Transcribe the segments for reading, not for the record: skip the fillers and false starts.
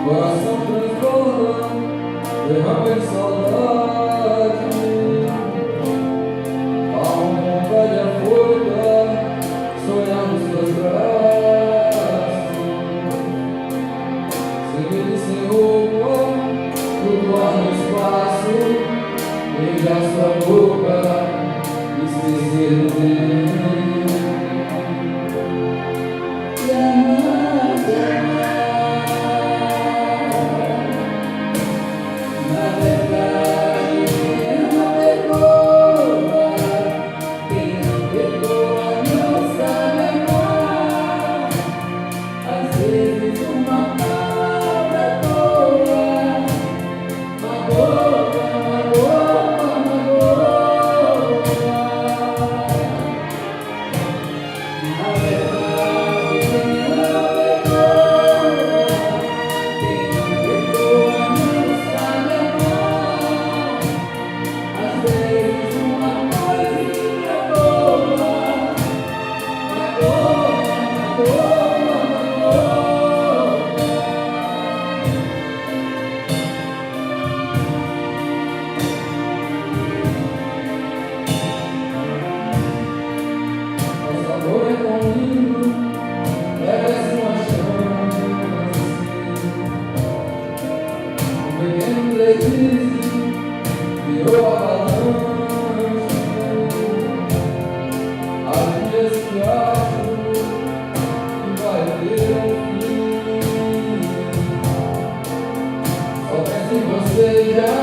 Coração transborda, derrama em saudade. Alma velha folha, sonhar nos teus braços. Seguir sem roupa, flutuar no espaço. Beijar sua boca, esquecer o tempo. Virou avalanche, há dias que acho que vai ter fim. Só penso em você já,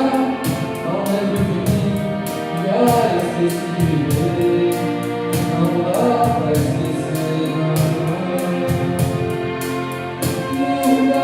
não lembro de mim, já esqueci de viver, não dá pra esquecer, não dá.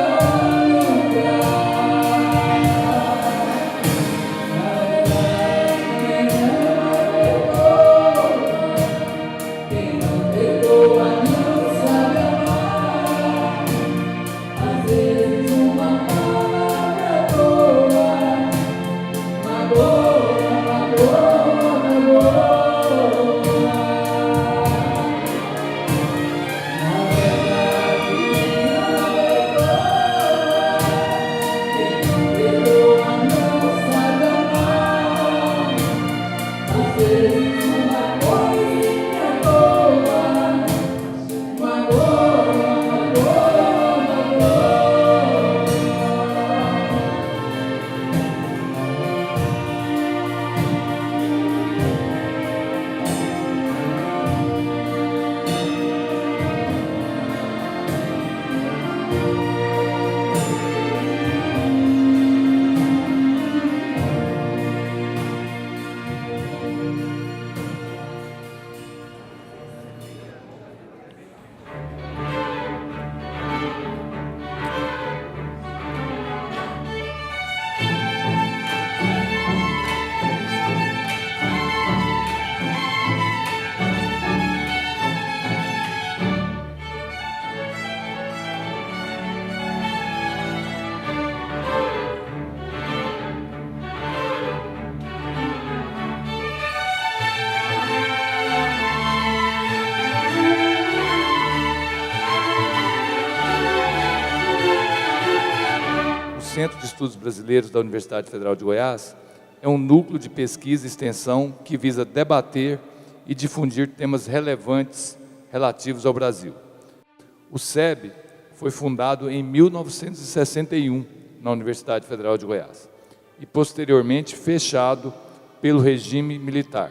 O Centro de Estudos Brasileiros da Universidade Federal de Goiás é um núcleo de pesquisa e extensão que visa debater e difundir temas relevantes relativos ao Brasil. O SEB foi fundado em 1961 na Universidade Federal de Goiás e posteriormente fechado pelo regime militar.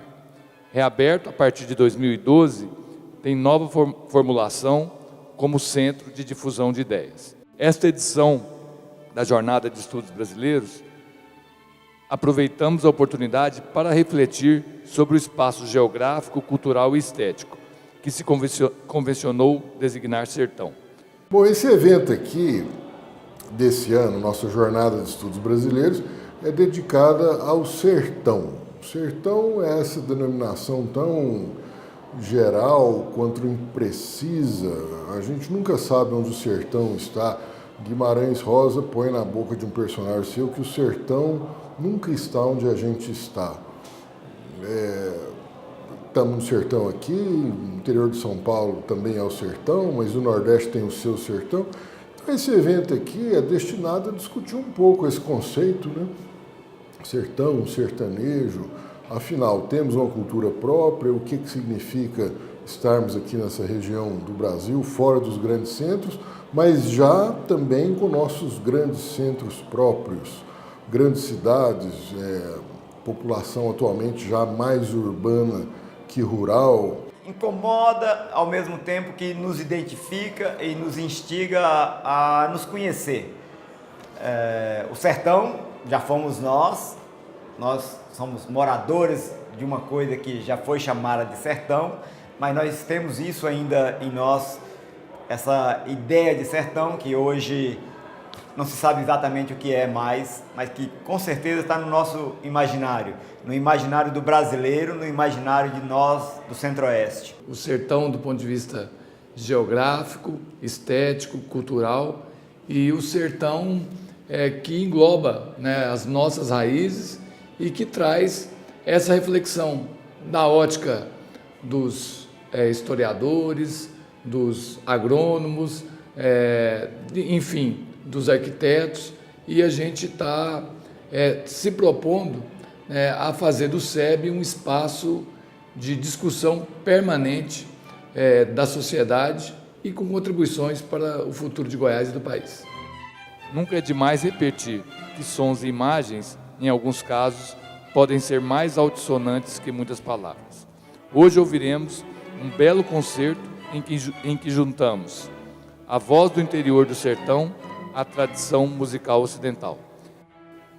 Reaberto a partir de 2012, tem nova formulação como Centro de Difusão de Ideias. Esta edição da Jornada de Estudos Brasileiros, aproveitamos a oportunidade para refletir sobre o espaço geográfico, cultural e estético que se convencionou designar sertão. Bom, esse evento aqui, desse ano, nossa Jornada de Estudos Brasileiros, é dedicada ao sertão. O sertão é essa denominação tão geral quanto imprecisa. A gente nunca sabe onde o sertão está. Guimarães Rosa põe na boca de um personagem seu que o sertão nunca está onde a gente está. Estamos no sertão aqui, no interior de São Paulo também é o sertão, mas o Nordeste tem o seu sertão. Então esse evento aqui é destinado a discutir um pouco esse conceito, né? Sertão, sertanejo, afinal, temos uma cultura própria, o que significa estarmos aqui nessa região do Brasil, fora dos grandes centros, mas já também com nossos grandes centros próprios, grandes cidades, população atualmente já mais urbana que rural. Incomoda ao mesmo tempo que nos identifica e nos instiga a nos conhecer. O sertão já fomos nós somos moradores de uma coisa que já foi chamada de sertão, mas nós temos isso ainda em nós, essa ideia de sertão que hoje não se sabe exatamente o que é mais, mas que com certeza está no nosso imaginário, no imaginário do brasileiro, no imaginário de nós do Centro-Oeste. O sertão do ponto de vista geográfico, estético, cultural, e o sertão que engloba, né, as nossas raízes e que traz essa reflexão na ótica dos historiadores, dos agrônomos, enfim, dos arquitetos, e a gente está se propondo a fazer do SEB um espaço de discussão permanente da sociedade e com contribuições para o futuro de Goiás e do país. Nunca é demais repetir que sons e imagens, em alguns casos, podem ser mais altissonantes que muitas palavras. Hoje ouviremos um belo concerto em que juntamos a voz do interior do sertão à tradição musical ocidental.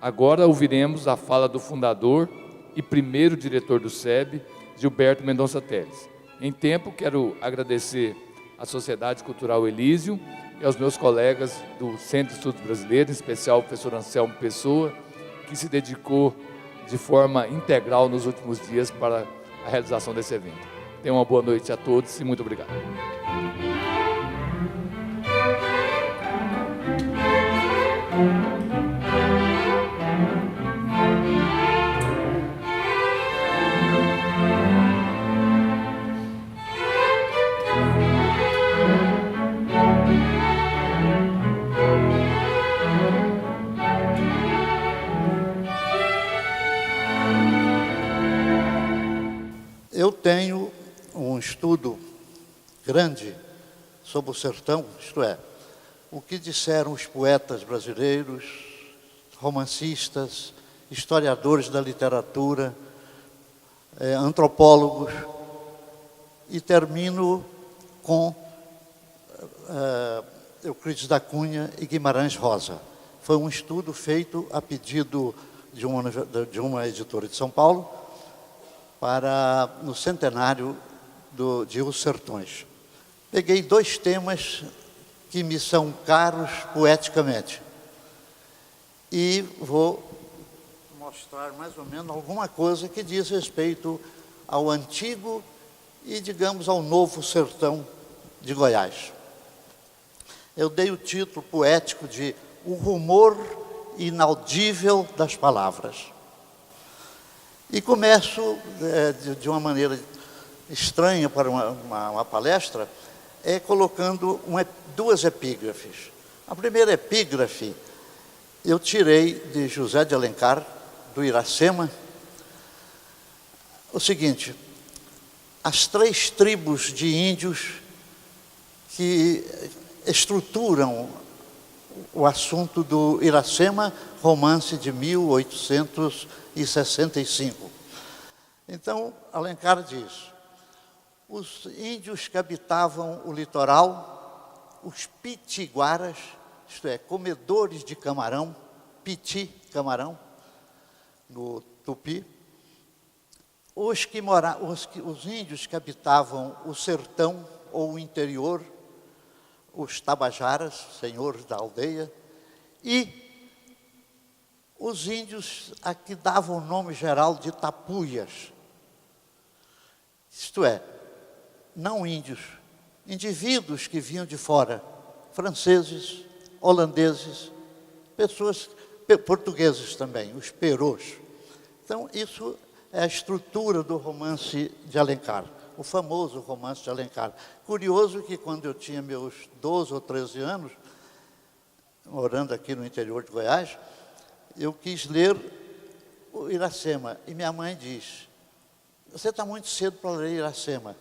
Agora ouviremos a fala do fundador e primeiro diretor do SEB, Gilberto Mendonça Teles. Em tempo, quero agradecer à Sociedade Cultural Elísio e aos meus colegas do Centro de Estudos Brasileiros, em especial o professor Anselmo Pessoa, que se dedicou de forma integral nos últimos dias para a realização desse evento. Tenham uma boa noite a todos e muito obrigado. Eu tenho um estudo grande sobre o sertão, isto é, o que disseram os poetas brasileiros, romancistas, historiadores da literatura, antropólogos, e termino com Euclides da Cunha e Guimarães Rosa. Foi um estudo feito a pedido de uma editora de São Paulo, no centenário de Os Sertões. Peguei dois temas que me são caros poeticamente e vou mostrar mais ou menos alguma coisa que diz respeito ao antigo e, digamos, ao novo sertão de Goiás. Eu dei o título poético de O Rumor Inaudível das Palavras. E começo de uma maneira estranha para uma palestra, colocando duas epígrafes. A primeira epígrafe eu tirei de José de Alencar, do Iracema, o seguinte: as três tribos de índios que estruturam o assunto do Iracema, romance de 1865. Então, Alencar diz: os índios que habitavam o litoral, os pitiguaras, isto é, comedores de camarão, piti, camarão, no Tupi, os índios que habitavam o sertão ou o interior, os tabajaras, senhores da aldeia, e os índios a que davam o nome geral de tapuias. Isto é, não índios, indivíduos que vinham de fora, franceses, holandeses, pessoas, portugueses também, os perôs. Então, isso é a estrutura do romance de Alencar, o famoso romance de Alencar. Curioso que quando eu tinha meus 12 ou 13 anos, morando aqui no interior de Goiás, eu quis ler o Iracema. E minha mãe diz, você está muito cedo para ler Iracema.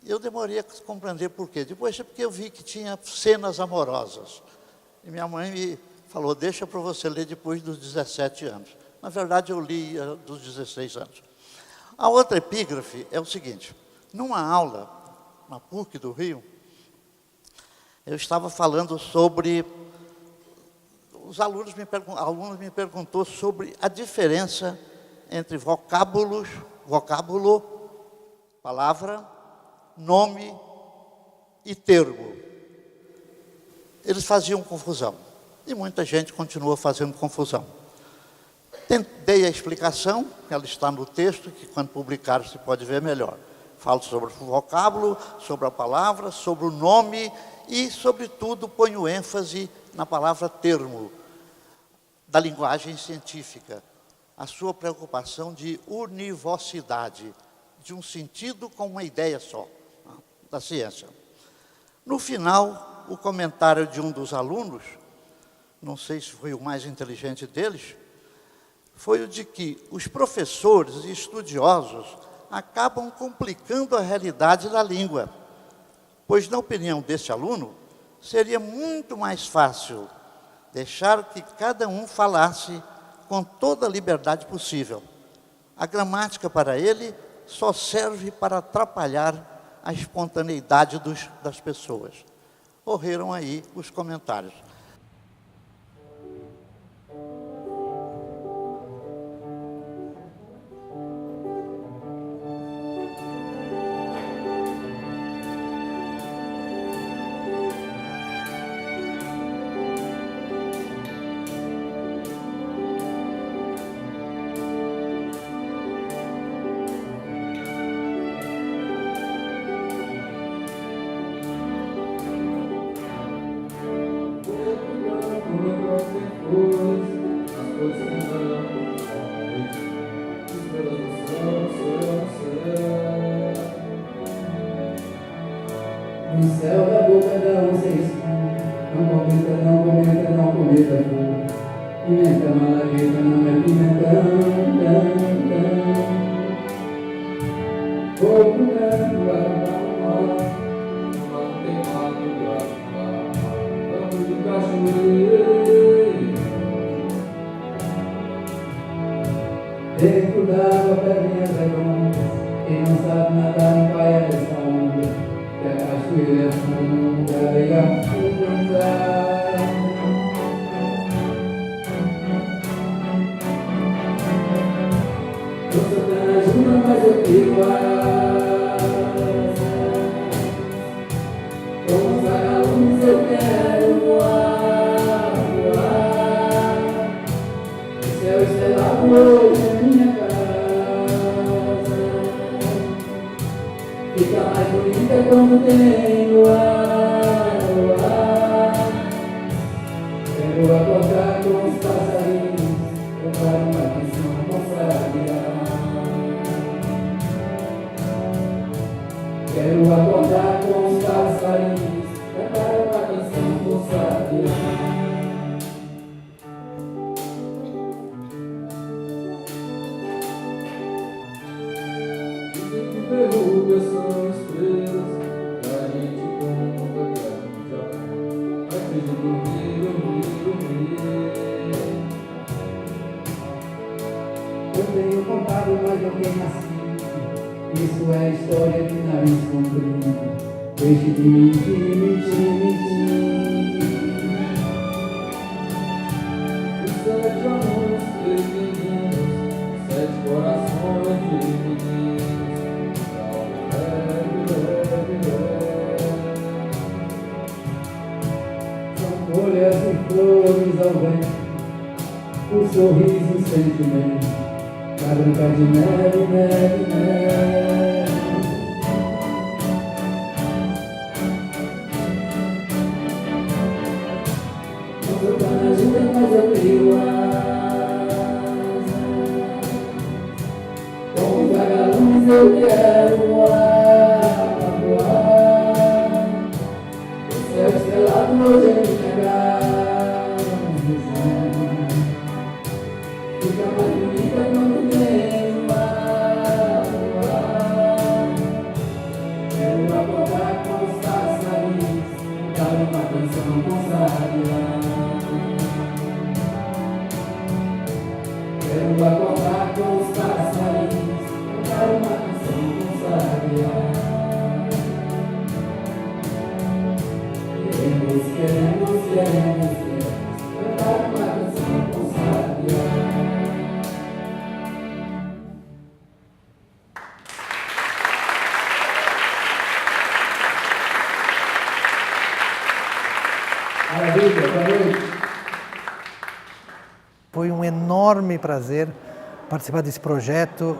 Eu demorei a compreender por quê. Depois é porque eu vi que tinha cenas amorosas. E minha mãe me falou, deixa para você ler depois dos 17 anos. Na verdade, eu li dos 16 anos. A outra epígrafe é o seguinte, numa aula, na PUC do Rio, eu estava falando sobre... Os alunos me perguntou sobre a diferença entre vocábulo, palavra, nome e termo. Eles faziam confusão. E muita gente continua fazendo confusão. Dei a explicação, ela está no texto, que quando publicar se pode ver melhor. Falo sobre o vocábulo, sobre a palavra, sobre o nome e, sobretudo, ponho ênfase na palavra termo, da linguagem científica. A sua preocupação de univocidade, de um sentido com uma ideia só, da ciência. No final, o comentário de um dos alunos, não sei se foi o mais inteligente deles, foi o de que os professores e estudiosos acabam complicando a realidade da língua, pois, na opinião desse aluno, seria muito mais fácil deixar que cada um falasse com toda a liberdade possível. A gramática, para ele, só serve para atrapalhar a espontaneidade das pessoas. Correram aí os comentários. No céu da boca da onça escura, não cometa, não cometa, não cometa fogo. Pimenta malagueta não é pimentão, tão, tão. Fogo branco, guarda-mar, Não tem mato, campo de cachoeira. Dentro d'água, pedrinhas redondas, quem não sabe nadar não caia dessa onda. Que a cachoeira é funda, a areia funda. Eu sou da ajuda, mas eu fico como os vagalumes eu quero voar, voar. O céu estrelado hoje é minha casa. Fica mais bonita quando tem luar, luar. Quero acordar com os passarinhos, cantar uma canção com sabiá. Quero acordar com os passarinhos, cantar uma canção com sabiá. Verrugas são estrelas, a gente conta que a gente já acredita dormir. Eu tenho contado, mas eu tenho nascido. Isso é a história de nariz comprido. Deixe de mentir, mentir, mentir. Os 7 amores, 3 meninos, 7 corações de mentir. vem, o sorriso sempre vem, pra brincar de neve, neve, neve. Não sou tão ajuda, mas eu crio asas. Com os vagalumes eu quero voar, voar. O céu estrelado hoje é minha casa. Fica mais bonita quando tem o mar. Quero acordar com os passarinhos, dar uma canção com sabiá. Quero acordar com os passarinhos, dar uma canção com sabiá. Queremos, cantar uma canção com sabiá. Maravilha, boa noite. Foi um enorme prazer participar desse projeto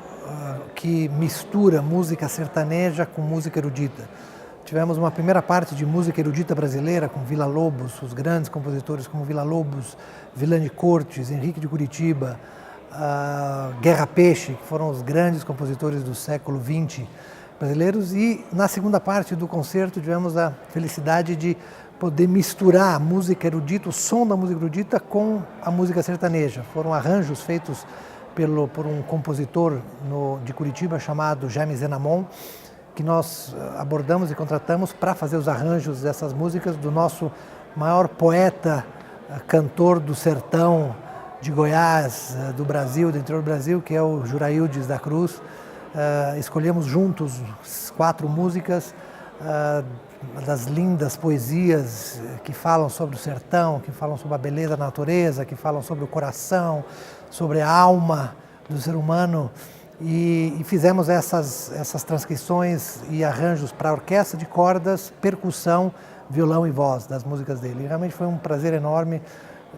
que mistura música sertaneja com música erudita. Tivemos uma primeira parte de música erudita brasileira com Villa-Lobos, os grandes compositores como Villa-Lobos, Villani Cortes, Henrique de Curitiba, Guerra Peixe, que foram os grandes compositores do século XX brasileiros. E na segunda parte do concerto tivemos a felicidade de poder misturar a música erudita, o som da música erudita com a música sertaneja. Foram arranjos feitos por um compositor de Curitiba chamado Jaime Zenamon, que nós abordamos e contratamos para fazer os arranjos dessas músicas do nosso maior poeta, cantor do sertão de Goiás, do Brasil, do interior do Brasil, que é o Juraildes da Cruz. Escolhemos juntos 4 músicas das lindas poesias que falam sobre o sertão, que falam sobre a beleza da natureza, que falam sobre o coração, sobre a alma do ser humano. E fizemos essas transcrições e arranjos para orquestra de cordas, percussão, violão e voz das músicas dele. E realmente foi um prazer enorme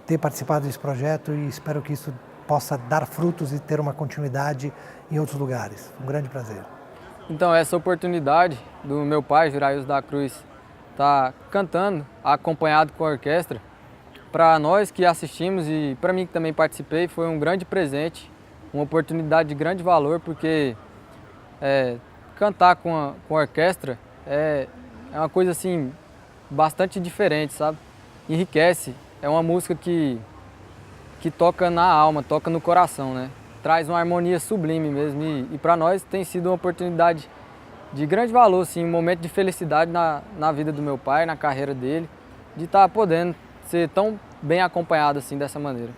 ter participado desse projeto e espero que isso possa dar frutos e ter uma continuidade em outros lugares. Um grande prazer. Então, essa oportunidade do meu pai, Juraildes da Cruz, estar cantando, acompanhado com a orquestra, para nós que assistimos e para mim que também participei, foi um grande presente. Uma oportunidade de grande valor, porque cantar com a orquestra é uma coisa assim bastante diferente, sabe? Enriquece, é uma música que toca na alma, toca no coração, né? Traz uma harmonia sublime mesmo e para nós tem sido uma oportunidade de grande valor, assim, um momento de felicidade na vida do meu pai, na carreira dele, de estar podendo ser tão bem acompanhado assim dessa maneira.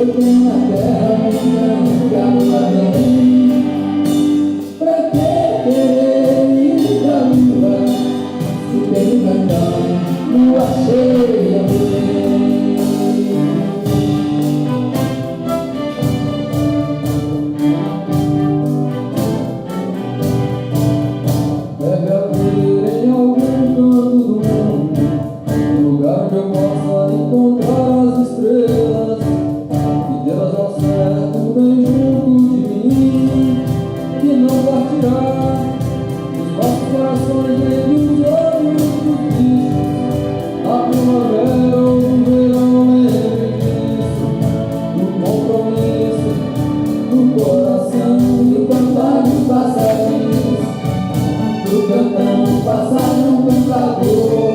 Foi quem na terra me lugar bem. Pra que querer ir pra lua, se tem um cantão, lua cheia bem. Deve haver em algum canto do mundo um lugar que eu possa encontrar as estrelas e delas ao certo bem junto de mim, que não partirá os nossos corações nem dos olhos dos bichos. A primavera ou o verão, lembre disso, no compromisso do coração, do cantar dos passarinhos, do cantão passarinho cantador,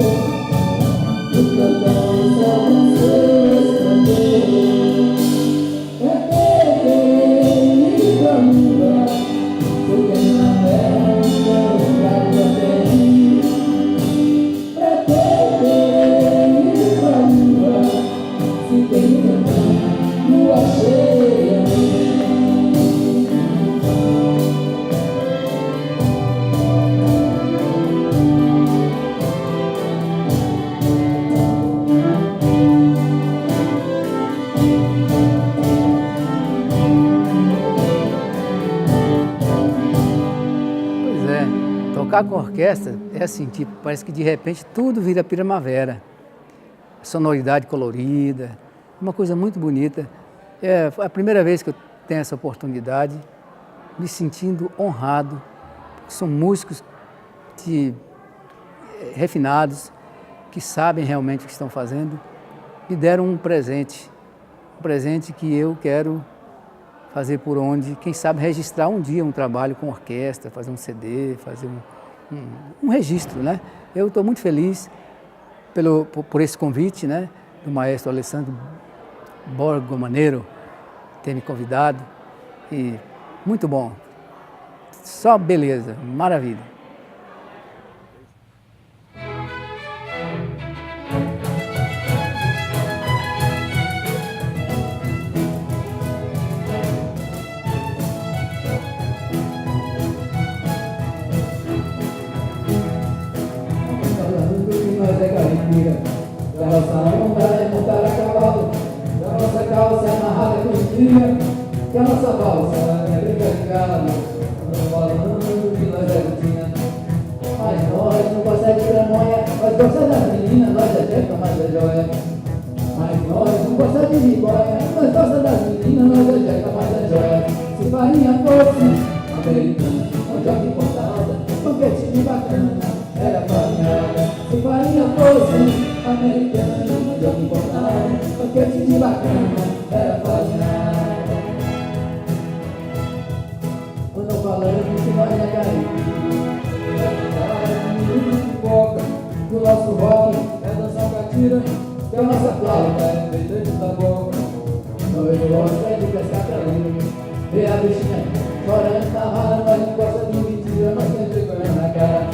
do cantão só um ser estrangeiro. É que ir pra lua, sou quem na terra um lugar também. Pra que ir pra lua, se tem um cantão, lua cheia bem. Pois é, tocar com orquestra é assim, tipo, parece que de repente tudo vira primavera. Sonoridade colorida, uma coisa muito bonita. É a primeira vez que eu tenho essa oportunidade, me sentindo honrado. São músicos refinados, que sabem realmente o que estão fazendo. Me deram um presente que eu quero fazer por onde, quem sabe registrar um dia um trabalho com orquestra, fazer um CD, fazer um registro, né? Eu estou muito feliz por esse convite, né, do maestro Alessandro Borgomaneiro ter me convidado, e muito bom, só beleza, maravilha. Nós é caipira, da nossa onda é montar a cavalo, da nossa calça é amarrada com estria, que a nossa valsa é briga de galo. Estamos falando que nós é rotina, mas nós não gostamos de tramonha, nós gostamos das meninas, nós é jeca, mas é joia. Mas nós não gostamos de riboia, nós gostamos das meninas, nós é jeca, mas é joia. Se farinha fosse americana, onde é que importava, banquete de bacana, era farinhada. Se farinha fosse americana, onde eu me importava, banquete de bacana, era farinhada. Andam falando que nós é caipira, que o nosso rock é dançar catira, que a nossa flauta é feita de taboca. Nós gostamos de pescar pra livre, ver a bichinha chorando na rara, nós não gostamos de mentira, nós temos vergonha na cara.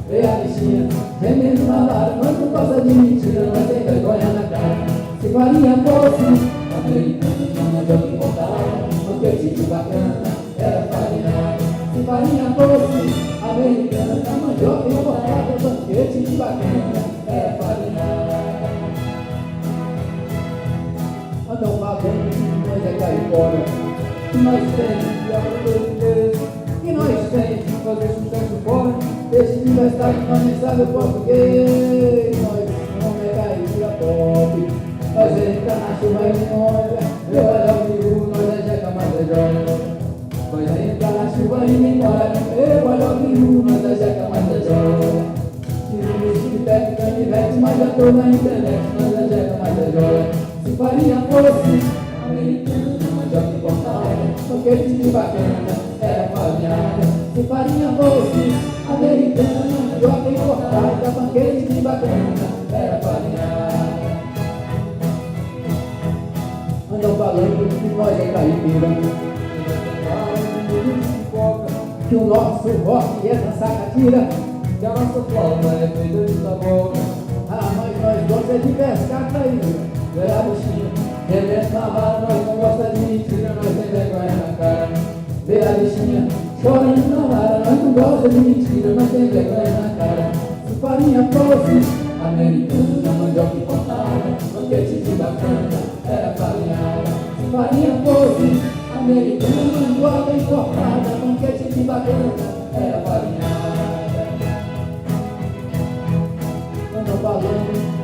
Vê a bichinha gemendo na vara, nós não gosta de mentira, nós tem vergonha na cara. Se farinha fosse americana, onde eu me importava, banquete de bacana, era farinhada. Se farinha fosse americana, mandioca importada, banquete de bacana, era farinhada. Andam falando que nós é caipora, que nós temos que aprender, que nós temos que fazer sucesso fora. Esse universitário que nós nem sabe o português. Nós não é caipira pop, nós entra na chuva e molha. Eu olho o peru, nós é jeca, mas é joia. Nós entra na chuva e me molha. Eu olho o peru, nós é jeca, mas é joia. Tiro o chipete, canivete, mas já tô na internet. Nós é jeca, mas é joia. Se farinha fosse americana, mas já me importava, banquete de bacana, era farinhada. Se farinha fosse americana, eu até importada, banquete de bacana, era farinhada. Andam falando que nós é caipira, que o nosso rock é dançar catira, que a nossa flauta é feita de taboca. Ah, mas nós gostamos de pescar pra ir, ver a bichinha Rebento na vara, nós não gosta de mentira, nós tem vergonha na cara. Vê a bichinha chorando na vara, nós não gosta de mentira, nós tem vergonha na cara. Se farinha fosse americana, mandioca importada, banquete de bacana, era farinhada. Se farinha fosse americana, mandioca importada, banquete de bacana, era farinhada. Andam falando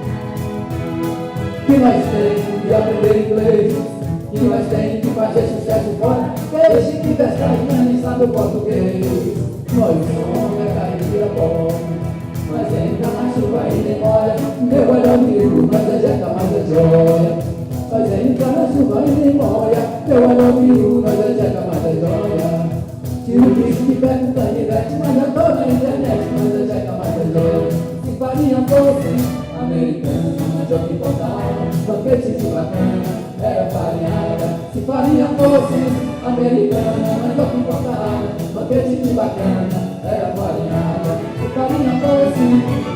que nós temos de aprender inglês, que nós temos de fazer sucesso fora, deixe que Vescarinha nem sabe o português. Nós somos a caipira pobre, nós entra na chuva e demora, meu olhar amigo, nós ejeta mais a joia. Nós entra na chuva e demora, meu olhar amigo, nós ejeta mais a joia. Tira o bicho de pé com canivete, mas eu tô na internet, nós ejeta mais a joia. Se farinha fosse americana, mandioca importada, banquete de bacana, era farinhada. Se farinha fosse americana, mandioca importada, banquete de bacana, era farinhada. Se farinha fosse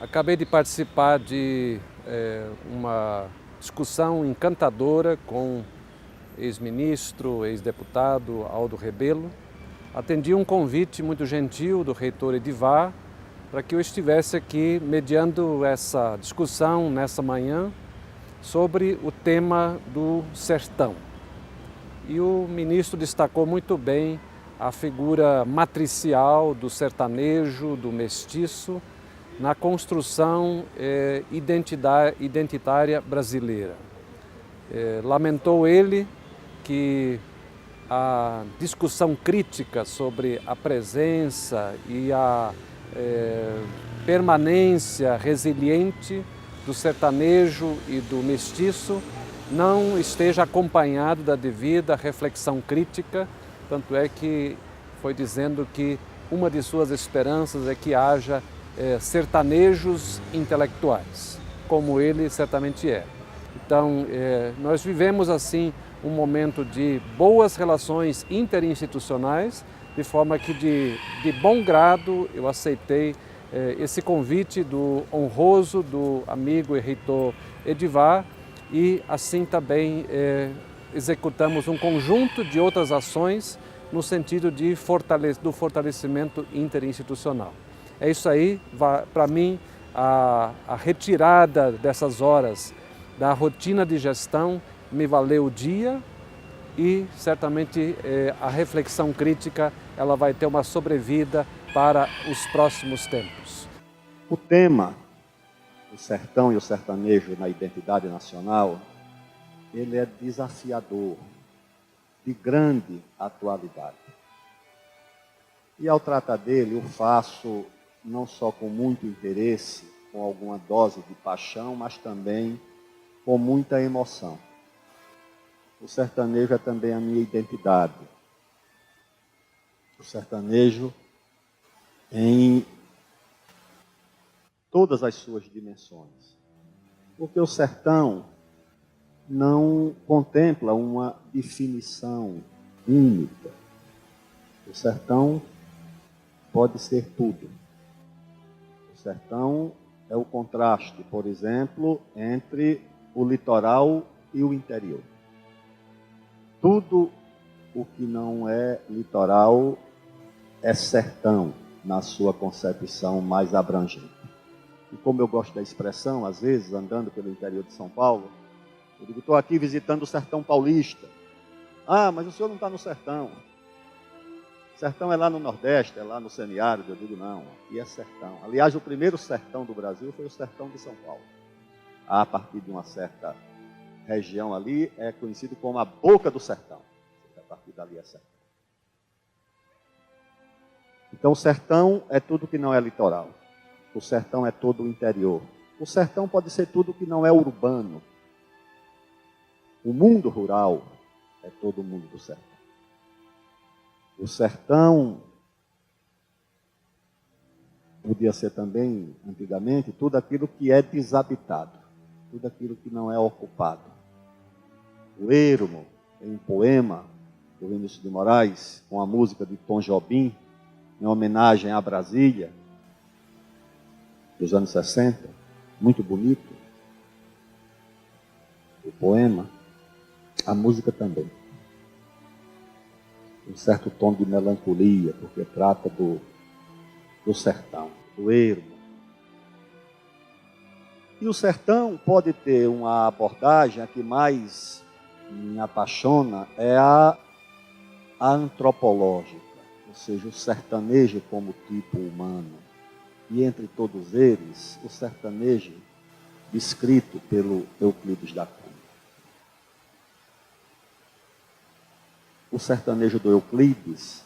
Acabei de participar de uma discussão encantadora com ex-ministro, ex-deputado Aldo Rebelo. Atendi um convite muito gentil do reitor Edivar para que eu estivesse aqui mediando essa discussão nessa manhã sobre o tema do sertão. E o ministro destacou muito bem a figura matricial do sertanejo, do mestiço, na construção identitária brasileira. Lamentou ele que a discussão crítica sobre a presença e a permanência resiliente do sertanejo e do mestiço não esteja acompanhado da devida reflexão crítica, tanto é que foi dizendo que uma de suas esperanças é que haja sertanejos intelectuais, como ele certamente é. Então, nós vivemos assim um momento de boas relações interinstitucionais, de forma que de bom grado eu aceitei esse convite do honroso, do amigo e reitor Edivar, e assim também executamos um conjunto de outras ações no sentido do fortalecimento interinstitucional. É isso aí, para mim, a retirada dessas horas da rotina de gestão me valeu o dia e certamente a reflexão crítica ela vai ter uma sobrevida para os próximos tempos. O tema do sertão e o sertanejo na identidade nacional, ele é desafiador, de grande atualidade. E ao tratar dele, eu faço não só com muito interesse, com alguma dose de paixão, mas também com muita emoção. O sertanejo é também a minha identidade. O sertanejo em todas as suas dimensões. Porque o sertão não contempla uma definição única. O sertão pode ser tudo. O sertão é o contraste, por exemplo, entre o litoral e o interior. Tudo o que não é litoral é sertão, na sua concepção mais abrangente. E como eu gosto da expressão, às vezes, andando pelo interior de São Paulo, eu digo, estou aqui visitando o sertão paulista. Ah, mas o senhor não está no sertão. O sertão é lá no Nordeste, é lá no semiárido. Eu digo, não, aqui é sertão. Aliás, o primeiro sertão do Brasil foi o sertão de São Paulo. A partir de uma certa região ali é conhecido como a Boca do Sertão. A partir dali é sertão. Então, o sertão é tudo que não é litoral. O sertão é todo o interior. O sertão pode ser tudo que não é urbano. O mundo rural é todo o mundo do sertão. O sertão podia ser também, antigamente, tudo aquilo que é desabitado, tudo aquilo que não é ocupado. O ermo, tem um poema do Vinícius de Moraes, com a música de Tom Jobim, em homenagem à Brasília, dos anos 60, muito bonito. O poema, a música também. Um certo tom de melancolia, porque trata do sertão, do ermo. E o sertão pode ter uma abordagem, a que mais me apaixona é a antropológica, ou seja, o sertanejo como tipo humano. E entre todos eles, o sertanejo descrito pelo Euclides da Cunha. O sertanejo do Euclides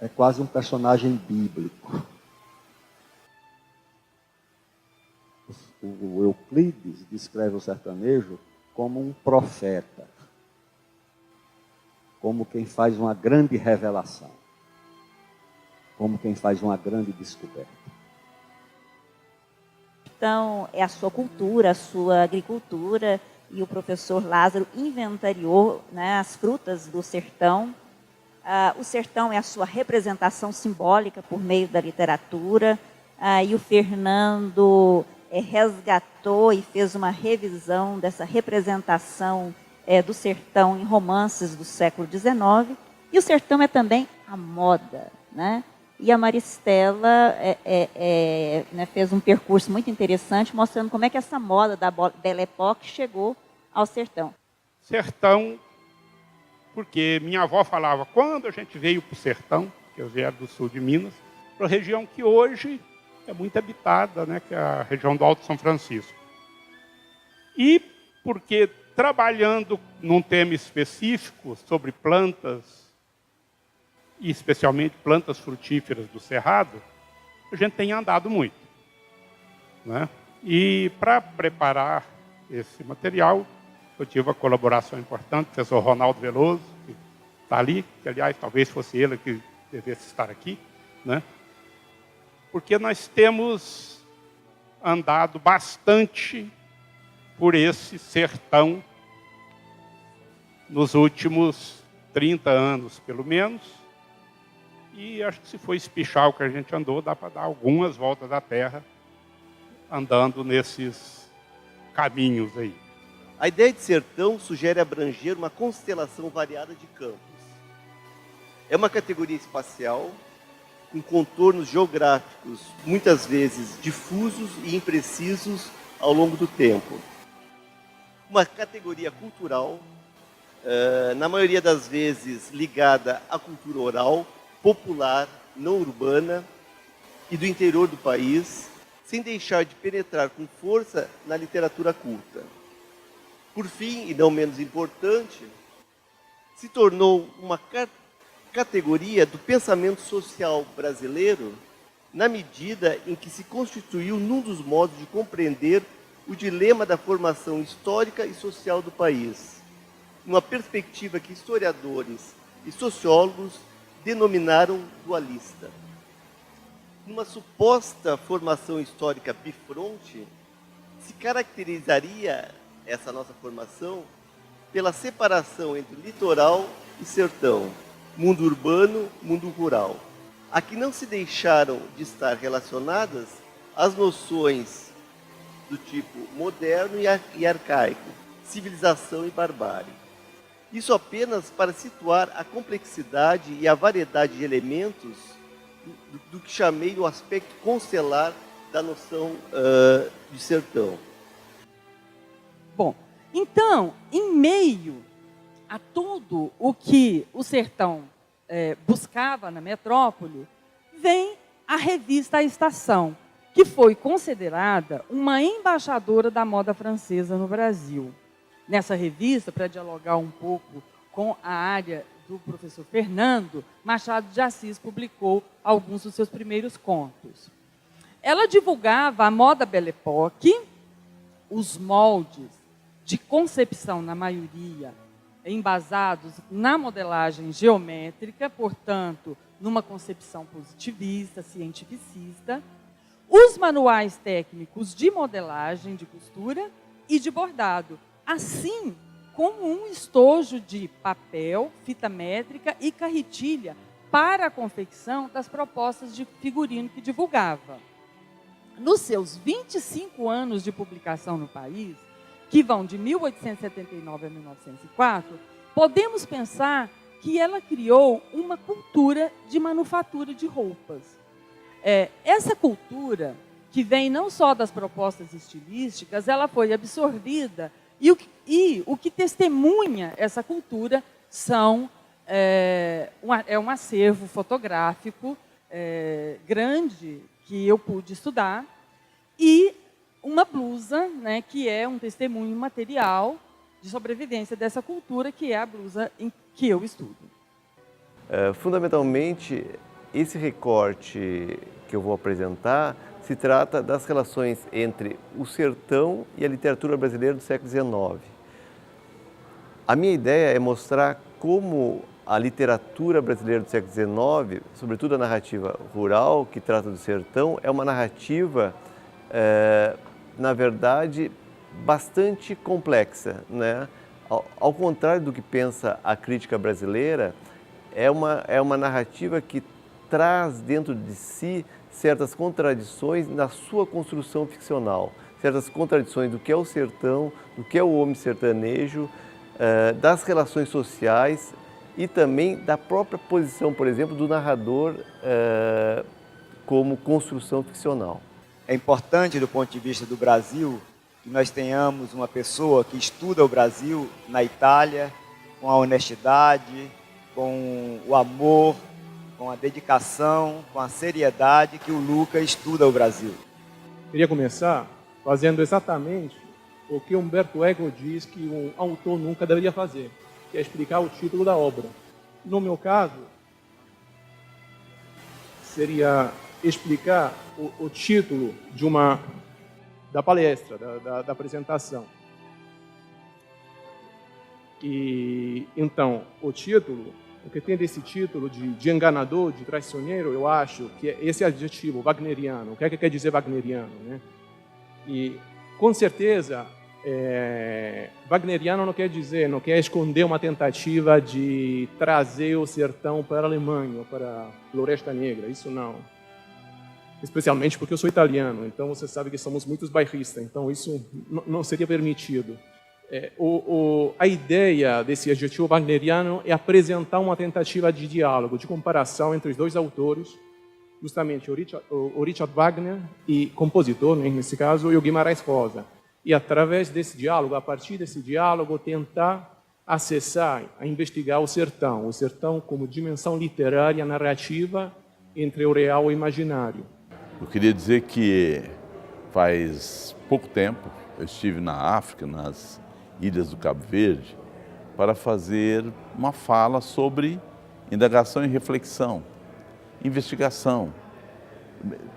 é quase um personagem bíblico. O Euclides descreve o sertanejo como um profeta, como quem faz uma grande revelação, como quem faz uma grande descoberta. Então, é a sua cultura, a sua agricultura, e o professor Lázaro inventariou, né, as frutas do sertão. O sertão é a sua representação simbólica por meio da literatura, e o Fernando resgatou e fez uma revisão dessa representação do sertão em romances do século XIX. E o sertão é também a moda, né? E a Maristela né, fez um percurso muito interessante, mostrando como é que essa moda da Belle Époque chegou ao sertão. Sertão, porque minha avó falava, quando a gente veio para o sertão, que eu vieram do sul de Minas, para a região que hoje é muito habitada, né, que é a região do Alto São Francisco. E porque trabalhando num tema específico sobre plantas, e especialmente plantas frutíferas do Cerrado, a gente tem andado muito, né? E para preparar esse material, eu tive uma colaboração importante do professor Ronaldo Veloso, que está ali, que aliás talvez fosse ele que devesse estar aqui, né? Porque nós temos andado bastante por esse sertão nos últimos 30 anos, pelo menos. E acho que se for espichar o que a gente andou, dá para dar algumas voltas da terra andando nesses caminhos aí. A ideia de sertão sugere abranger uma constelação variada de campos. É uma categoria espacial com contornos geográficos, muitas vezes difusos e imprecisos ao longo do tempo. Uma categoria cultural, na maioria das vezes ligada à cultura oral, popular, não urbana e do interior do país, sem deixar de penetrar com força na literatura culta. Por fim, e não menos importante, se tornou uma categoria do pensamento social brasileiro na medida em que se constituiu num dos modos de compreender o dilema da formação histórica e social do país, uma perspectiva que historiadores e sociólogos denominaram dualista. Numa suposta formação histórica bifronte, se caracterizaria essa nossa formação pela separação entre litoral e sertão, mundo urbano, mundo rural, a que não se deixaram de estar relacionadas as noções do tipo moderno e arcaico, civilização e barbárie. Isso apenas para situar a complexidade e a variedade de elementos do que chamei o aspecto constelar da noção de sertão. Bom, então, em meio a tudo o que o sertão buscava na metrópole, vem a revista A Estação, que foi considerada uma embaixadora da moda francesa no Brasil. nessa revista, para dialogar um pouco com a área do professor Fernando, Machado de Assis publicou alguns dos seus primeiros contos. Ela divulgava a moda Belle Époque, os moldes de concepção, na maioria, embasados na modelagem geométrica, portanto, numa concepção positivista, cientificista, os manuais técnicos de modelagem, de costura e de bordado, assim como um estojo de papel, fita métrica e carretilha para a confecção das propostas de figurino que divulgava. Nos seus 25 anos de publicação no país, que vão de 1879 a 1904, podemos pensar que ela criou uma cultura de manufatura de roupas. Essa cultura, que vem não só das propostas estilísticas, ela foi absorvida, e o que testemunha essa cultura é um acervo fotográfico grande que eu pude estudar, e uma blusa, né, que é um testemunho material de sobrevivência dessa cultura, que é a blusa que eu estudo. Fundamentalmente, esse recorte que eu vou apresentar se trata das relações entre o sertão e a literatura brasileira do século XIX. A minha ideia é mostrar como a literatura brasileira do século XIX, sobretudo a narrativa rural, que trata do sertão, é uma narrativa, na verdade, bastante complexa, né? Ao contrário do que pensa a crítica brasileira, é uma narrativa que traz dentro de si certas contradições na sua construção ficcional, certas contradições do que é o sertão, do que é o homem sertanejo, das relações sociais e também da própria posição, por exemplo, do narrador como construção ficcional. É importante, do ponto de vista do Brasil, que nós tenhamos uma pessoa que estuda o Brasil na Itália, com a honestidade, com o amor, com a dedicação, com a seriedade que o Luca estuda o Brasil. Queria começar fazendo exatamente o que Umberto Eco diz que um autor nunca deveria fazer, que é explicar o título da obra. No meu caso, seria explicar o título da palestra, da apresentação. E então, o título, o que tem desse título de enganador, de traiçoeiro, eu acho que é esse adjetivo, wagneriano. O que é que quer dizer wagneriano, né? E, com certeza, wagneriano não quer esconder uma tentativa de trazer o sertão para a Alemanha, para a Floresta Negra, isso não. Especialmente porque eu sou italiano, então você sabe que somos muitos bairristas, então isso não seria permitido. A ideia desse adjetivo wagneriano é apresentar uma tentativa de diálogo, de comparação entre os dois autores, justamente o Richard Wagner, e compositor, né, nesse caso, e o Guimarães Rosa. E através desse diálogo, a partir desse diálogo, tentar acessar, investigar o sertão como dimensão literária, narrativa, entre o real e o imaginário. Eu queria dizer que faz pouco tempo eu estive na África, nas Ilhas do Cabo Verde, para fazer uma fala sobre indagação e reflexão, investigação.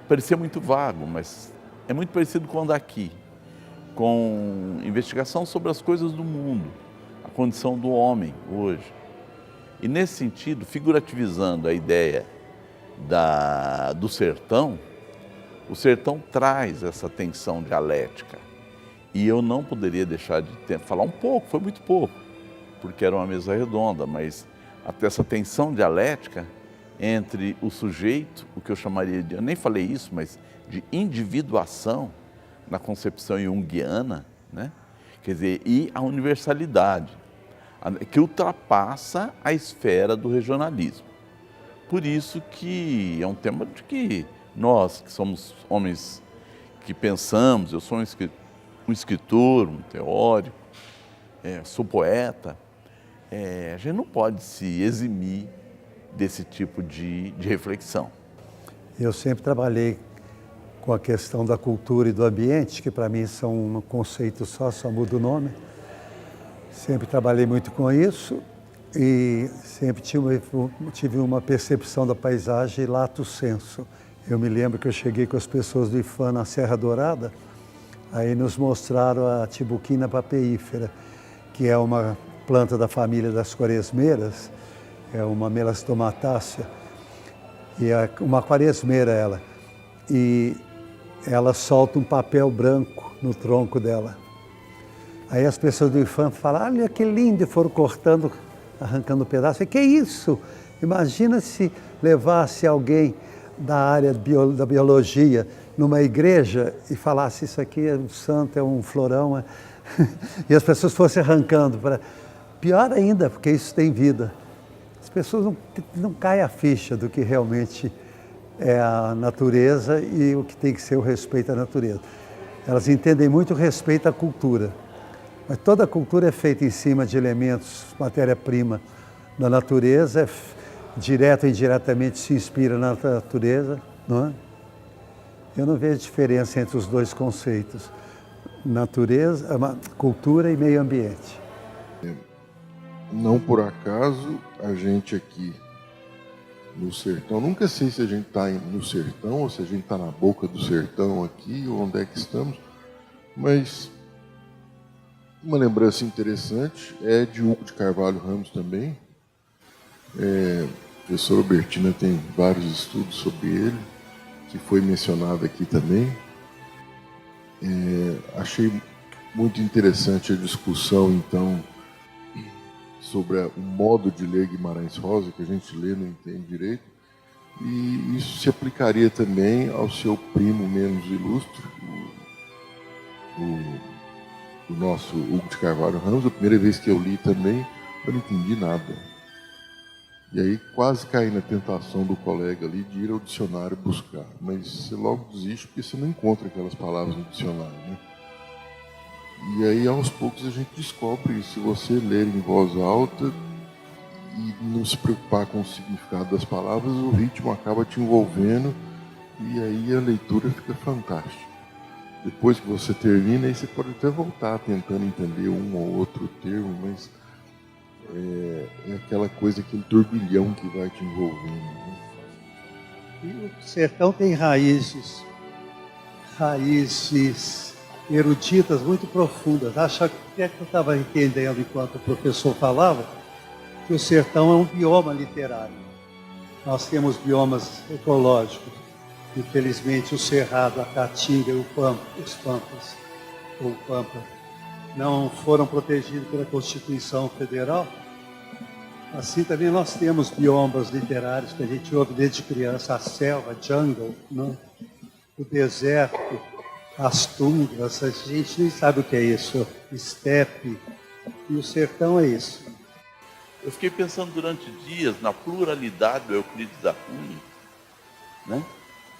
Parecia muito vago, mas é muito parecido com o daqui, com investigação sobre as coisas do mundo, a condição do homem hoje. E nesse sentido, figurativizando a ideia do sertão, o sertão traz essa tensão dialética. E eu não poderia deixar de falar um pouco, foi muito pouco, porque era uma mesa redonda, mas até essa tensão dialética entre o sujeito, o que eu chamaria de, eu nem falei isso, mas de individuação na concepção junguiana, né? Quer dizer, e a universalidade, que ultrapassa a esfera do regionalismo. Por isso que é um tema de que nós, que somos homens que pensamos, eu sou um escritor, um teórico, sou poeta, a gente não pode se eximir desse tipo de reflexão. Eu sempre trabalhei com a questão da cultura e do ambiente, que para mim são um conceito só muda o nome. Sempre trabalhei muito com isso e sempre tive uma percepção da paisagem lato sensu. Eu me lembro que eu cheguei com as pessoas do IFAM na Serra Dourada, aí nos mostraram a Tibuquina papeífera, que é uma planta da família das quaresmeiras, é uma melastomatácea, e é uma quaresmeira ela. E ela solta um papel branco no tronco dela. Aí as pessoas do IFAM falam, olha que lindo, e foram cortando, arrancando um pedaço. E que isso? Imagina se levasse alguém da área da biologia numa igreja e falasse isso aqui é um santo, é um florão, e as pessoas fossem arrancando. Pior ainda, porque isso tem vida. As pessoas não caem a ficha do que realmente é a natureza e o que tem que ser o respeito à natureza. Elas entendem muito o respeito à cultura. Mas toda a cultura é feita em cima de elementos, matéria-prima da natureza, direto ou indiretamente se inspira na natureza, não é? Eu não vejo diferença entre os dois conceitos, natureza, cultura e meio ambiente. Não por acaso a gente aqui no sertão, nunca sei se a gente está no sertão ou se a gente está na boca do sertão aqui, ou onde é que estamos, mas uma lembrança interessante é de Hugo de Carvalho Ramos também. A professora Albertina tem vários estudos sobre ele, que foi mencionado aqui também. Achei muito interessante a discussão, então, sobre o modo de ler Guimarães Rosa, que a gente lê não entende direito, e isso se aplicaria também ao seu primo menos ilustre, o nosso Hugo de Carvalho Ramos. A primeira vez que eu li também, eu não entendi nada. E aí quase caí na tentação do colega ali de ir ao dicionário buscar. Mas você logo desiste porque você não encontra aquelas palavras no dicionário, né? E aí aos poucos a gente descobre, se você ler em voz alta e não se preocupar com o significado das palavras, o ritmo acaba te envolvendo e aí a leitura fica fantástica. Depois que você termina, aí você pode até voltar tentando entender um ou outro termo, mas é aquela coisa, aquele turbilhão que vai te envolvendo, né? E o sertão tem raízes eruditas muito profundas. Acho que eu estava entendendo enquanto o professor falava que o sertão é um bioma literário. Nós temos biomas ecológicos. Infelizmente, o Cerrado, a Caatinga e os Pampas, ou Pampa, não foram protegidos pela Constituição Federal. Assim também nós temos biomas literários que a gente ouve desde criança, a selva, jungle, né? O deserto, as tundras, a gente nem sabe o que é isso, estepe, e o sertão é isso. Eu fiquei pensando durante dias na pluralidade do Euclides da Cunha, né?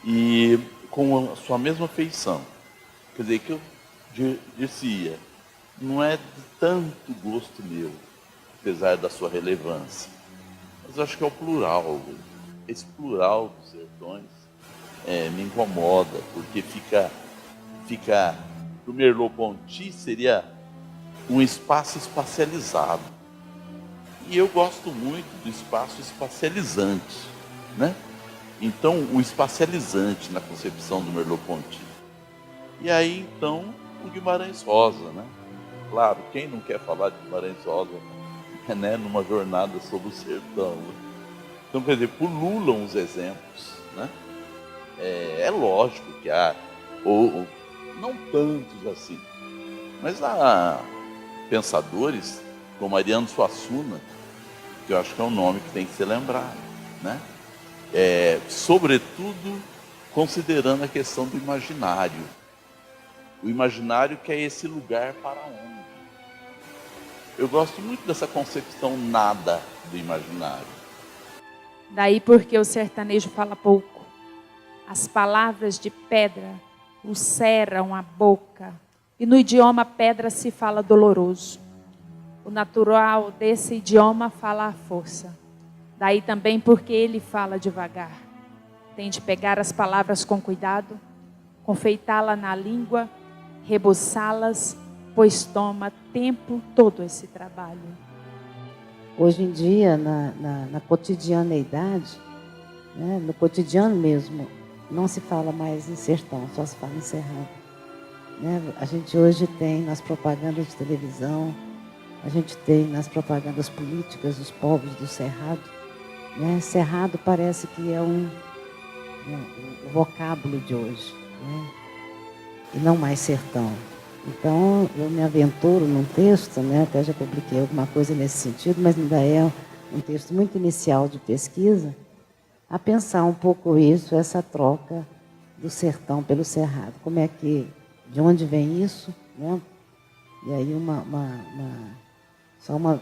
E com a sua mesma feição. Quer dizer, que eu dizia, não é de tanto gosto meu, apesar da sua relevância, mas eu acho que é o plural. Esse plural dos sertões me incomoda, porque fica do Merleau-Ponty seria um espaço espacializado. E eu gosto muito do espaço espacializante, né? Então, o espacializante na concepção do Merleau-Ponty. E aí, então, o Guimarães Rosa, né? Claro, quem não quer falar de Guimarães Rosa, né? Numa jornada sobre o sertão, né? Então, quer dizer, pululam os exemplos, né? É lógico que há, ou não tantos assim, mas há pensadores como Ariano Suassuna, que eu acho que é um nome que tem que ser lembrado, né? Sobretudo considerando a questão do imaginário. O imaginário que é esse lugar para onde. Eu gosto muito dessa concepção nada do imaginário. Daí porque o sertanejo fala pouco. As palavras de pedra ulceram a boca. E no idioma pedra se fala doloroso. O natural desse idioma fala a força. Daí também porque ele fala devagar. Tem de pegar as palavras com cuidado, confeitá-las na língua, reboçá-las, pois toma tempo todo esse trabalho. Hoje em dia, na cotidianeidade, né, no cotidiano mesmo, não se fala mais em sertão, só se fala em cerrado. Né? A gente hoje tem nas propagandas de televisão, a gente tem nas propagandas políticas dos povos do cerrado. Né? Cerrado parece que é um vocábulo de hoje, né? E não mais sertão. Então, eu me aventuro num texto, né? Até já publiquei alguma coisa nesse sentido, mas ainda é um texto muito inicial de pesquisa, a pensar um pouco isso, essa troca do sertão pelo cerrado. Como é que, de onde vem isso? Né? E aí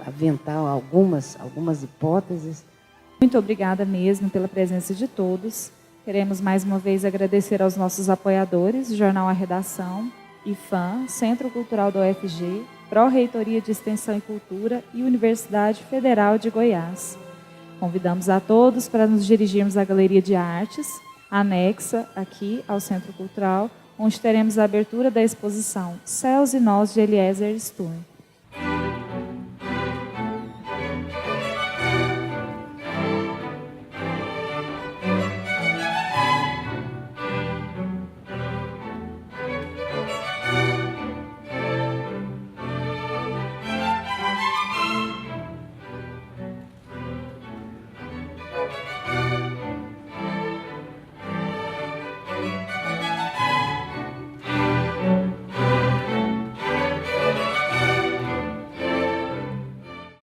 aventar algumas hipóteses. Muito obrigada mesmo pela presença de todos. Queremos mais uma vez agradecer aos nossos apoiadores, Jornal A Redação, IFAM, Centro Cultural da UFG, Pró-Reitoria de Extensão e Cultura e Universidade Federal de Goiás. Convidamos a todos para nos dirigirmos à Galeria de Artes, anexa aqui ao Centro Cultural, onde teremos a abertura da exposição Céus e Nós de Eliezer Sturm.